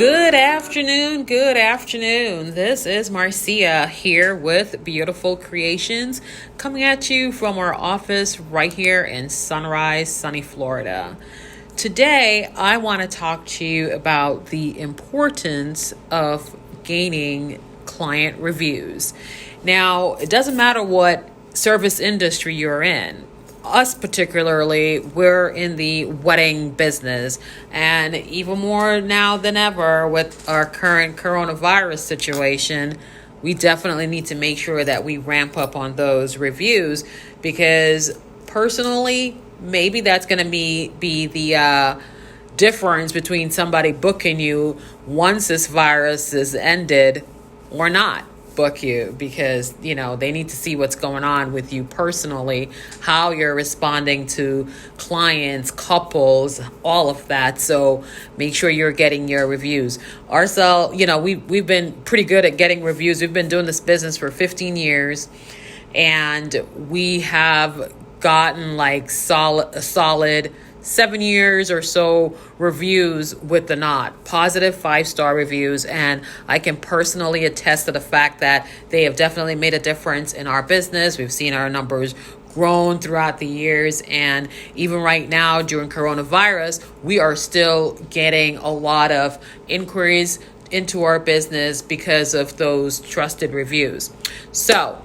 Good afternoon. Good afternoon. This is Marcia here with Beautiful Creations, coming at you from our office right here in Sunrise, sunny Florida. Today, I want to talk to you about the importance of gaining client reviews. Now, it doesn't matter what service industry you're in. Us particularly, we're in the wedding business, and even more now than ever with our current coronavirus situation, we definitely need to make sure that we ramp up on those reviews, because personally, maybe that's going to be the difference between somebody booking you once this virus is ended or not book you, because they need to see what's going on with you personally, how you're responding to clients, couples, all of that. So make sure you're getting your reviews. Ourselves, we've been pretty good at getting reviews. We've been doing this business for 15 years, and we have gotten like solid 7 years or so reviews with the Knot, positive 5-star reviews. And I can personally attest to the fact that they have definitely made a difference in our business. We've seen our numbers grown throughout the years. And even right now during coronavirus, we are still getting a lot of inquiries into our business because of those trusted reviews. So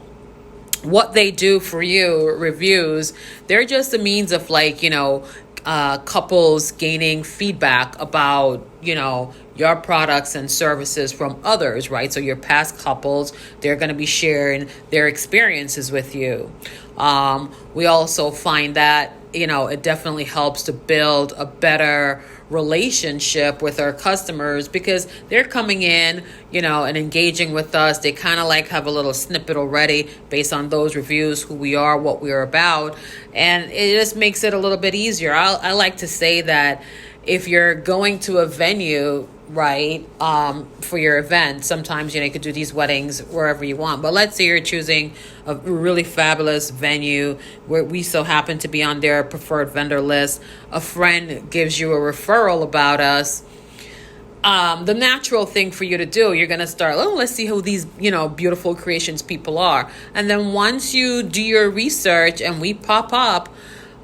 what they do for you, reviews, they're just a means of couples gaining feedback about, your products and services from others, right? So your past couples, they're going to be sharing their experiences with you. We also find that, it definitely helps to build a better relationship with our customers, because they're coming in, and engaging with us. They kind of have a little snippet already based on those reviews, who we are, what we're about. And it just makes it a little bit easier. I like to say that if you're going to a venue, right, for your event, sometimes, you could do these weddings wherever you want. But let's say you're choosing a really fabulous venue where we so happen to be on their preferred vendor list. A friend gives you a referral about us. The natural thing for you to do, you're going to start, let's see who these, Beautiful Creations people are. And then once you do your research and we pop up,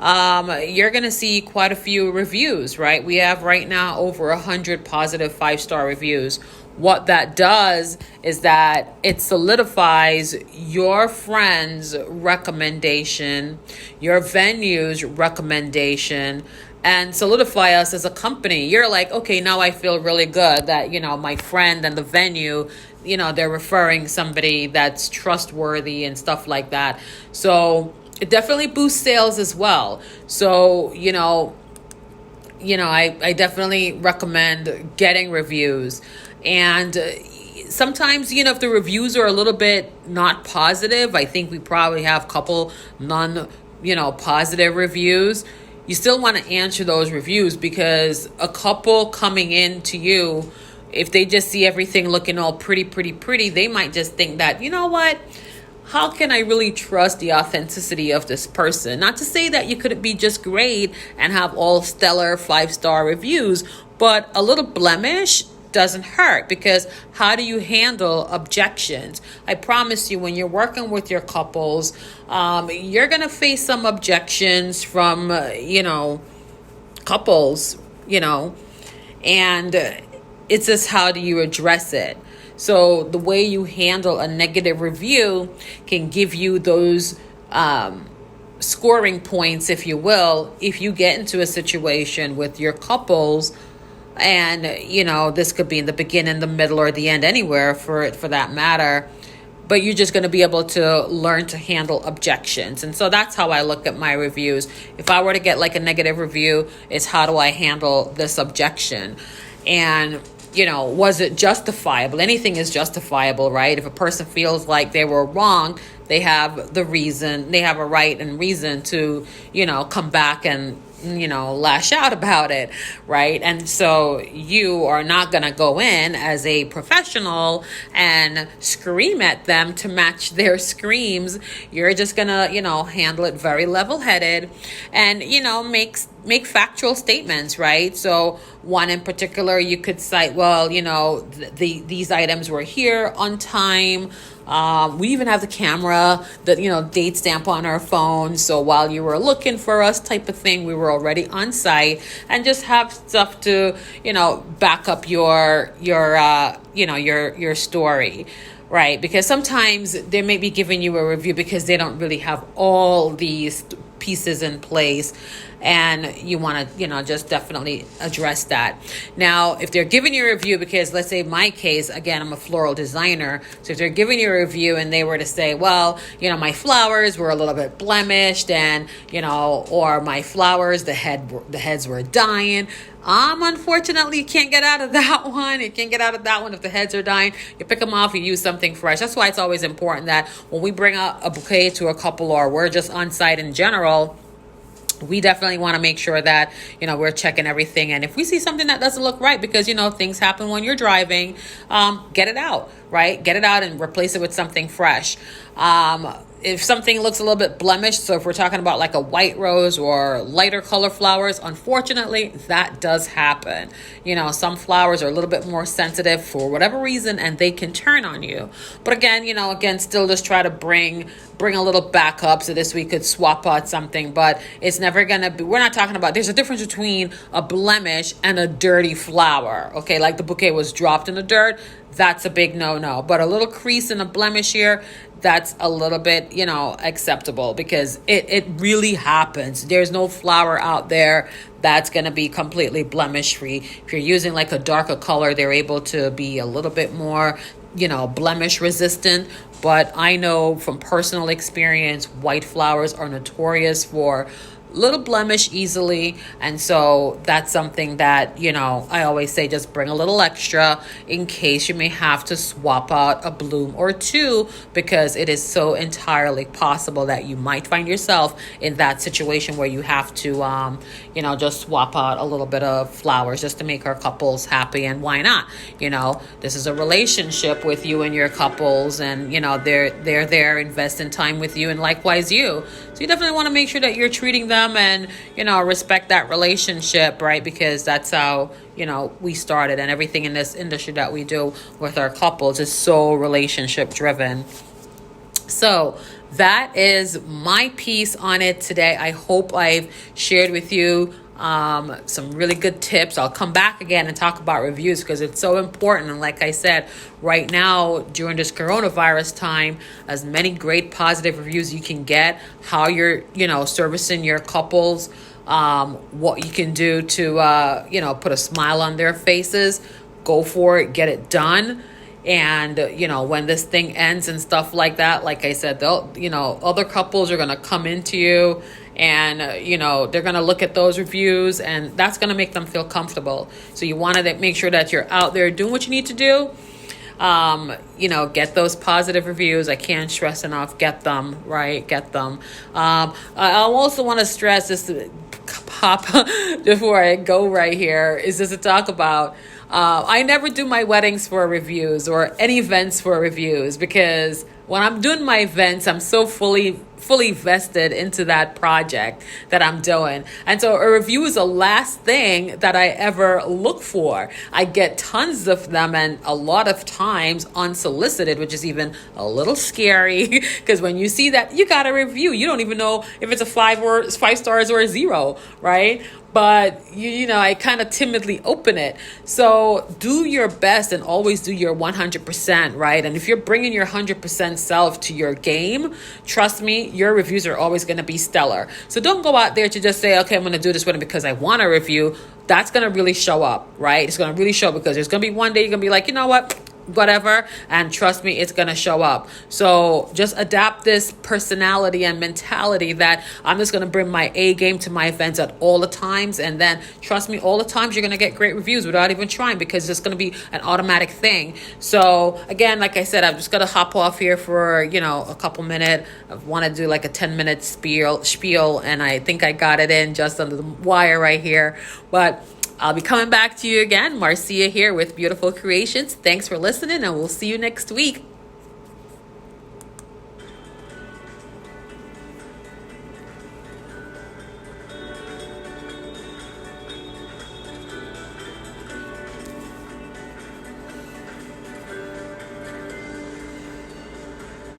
you're going to see quite a few reviews, right? We have right now over 100 positive 5-star reviews. What that does is that it solidifies your friend's recommendation, your venue's recommendation, and solidify us as a company. You're like, okay, now I feel really good that, my friend and the venue, they're referring somebody that's trustworthy and stuff like that. So it definitely boosts sales as well. So, I definitely recommend getting reviews. And sometimes, if the reviews are a little bit not positive, I think we probably have a couple positive reviews. You still want to answer those reviews, because a couple coming in to you, if they just see everything looking all pretty, they might just think that, how can I really trust the authenticity of this person? Not to say that you couldn't be just great and have all stellar 5-star reviews, but a little blemish doesn't hurt, because how do you handle objections? I promise you, when you're working with your couples, you're going to face some objections from, couples, and it's just, how do you address it? So the way you handle a negative review can give you those scoring points, if you will, if you get into a situation with your couples. And, this could be in the beginning, the middle, or the end, anywhere for that matter. But you're just going to be able to learn to handle objections. And so that's how I look at my reviews. If I were to get a negative review, it's how do I handle this objection? And was it justifiable? Anything is justifiable, right? If a person feels like they were wrong, they have a right and reason to, come back and, lash out about it, right? And so you are not going to go in as a professional and scream at them to match their screams. You're just going to, handle it very level-headed and, make factual statements, right? So one in particular, you could cite, well, these items were here on time. We even have the camera, date stamp on our phone. So while you were looking for us type of thing, we were already on site, and just have stuff to, back up your story. Right, because sometimes they may be giving you a review because they don't really have all these pieces in place, and you want to, just definitely address that. Now, if they're giving you a review, because let's say my case, again, I'm a floral designer. So if they're giving you a review and they were to say, well, my flowers were a little bit blemished and, or my flowers, the heads were dying. Unfortunately, you can't get out of that one. You can't get out of that one if the heads are dying. You pick them off, you use something fresh. That's why it's always important that when we bring out a bouquet to a couple, or we're just on site in general, we definitely want to make sure that, we're checking everything. And if we see something that doesn't look right, because, things happen when you're driving, get it out, right? Get it out and replace it with something fresh. If something looks a little bit blemished, so if we're talking about like a white rose or lighter color flowers, unfortunately, that does happen. Some flowers are a little bit more sensitive for whatever reason, and they can turn on you. But again, still just try to bring a little backup so this we could swap out something, but it's never going to be, we're not talking about, there's a difference between a blemish and a dirty flower. Okay, like the bouquet was dropped in the dirt, that's a big no-no. But a little crease and a blemish here, that's a little bit, acceptable, because it really happens. There's no flower out there that's going to be completely blemish free. If you're using like a darker color, they're able to be a little bit more, blemish resistant. But I know from personal experience, white flowers are notorious for little blemish easily. And so that's something that, I always say, just bring a little extra in case you may have to swap out a bloom or two, because it is so entirely possible that you might find yourself in that situation where you have to, just swap out a little bit of flowers just to make our couples happy. And why not? This is a relationship with you and your couples, and, they're there investing time with you, and likewise you. So you definitely want to make sure that you're treating them and, respect that relationship, right? Because that's how, we started, and everything in this industry that we do with our couples is so relationship driven. So that is my piece on it today. I hope I've shared with you some really good tips. I'll come back again and talk about reviews, because it's so important. And like I said, right now during this coronavirus time, as many great positive reviews you can get, how you're, servicing your couples, what you can do to, put a smile on their faces, go for it, get it done. And, when this thing ends and stuff like that, like I said, they'll, other couples are going to come into you, and, they're going to look at those reviews, and that's going to make them feel comfortable. So you want to make sure that you're out there doing what you need to do. Get those positive reviews. I can't stress enough. Get them, right? Get them. I also want to stress this, pop, before I go right here, is just to talk about, I never do my weddings for reviews or any events for reviews, because when I'm doing my events, I'm so fully vested into that project that I'm doing. And so a review is the last thing that I ever look for. I get tons of them, and a lot of times unsolicited, which is even a little scary, because when you see that you got a review, you don't even know if it's a 5 stars or a 0, right? But, I kind of timidly open it. So do your best and always do your 100%, right? And if you're bringing your 100% self to your game, trust me, your reviews are always going to be stellar. So don't go out there to just say, okay, I'm going to do this one because I want a review. That's going to really show up, right? It's going to really show, because there's going to be one day you're going to be like, you know what? whatever, and trust me, it's gonna show up. So just adapt this personality and mentality that I'm just gonna bring my A game to my events at all the times, and then trust me, all the times you're gonna get great reviews without even trying, because it's gonna be an automatic thing. So again, like I said, I'm just gonna hop off here for a couple minutes. I want to do like a 10-minute spiel, and I think I got it in just under the wire right here, but I'll be coming back to you again. Marcia here with Beautiful Creations. Thanks for listening, and we'll see you next week.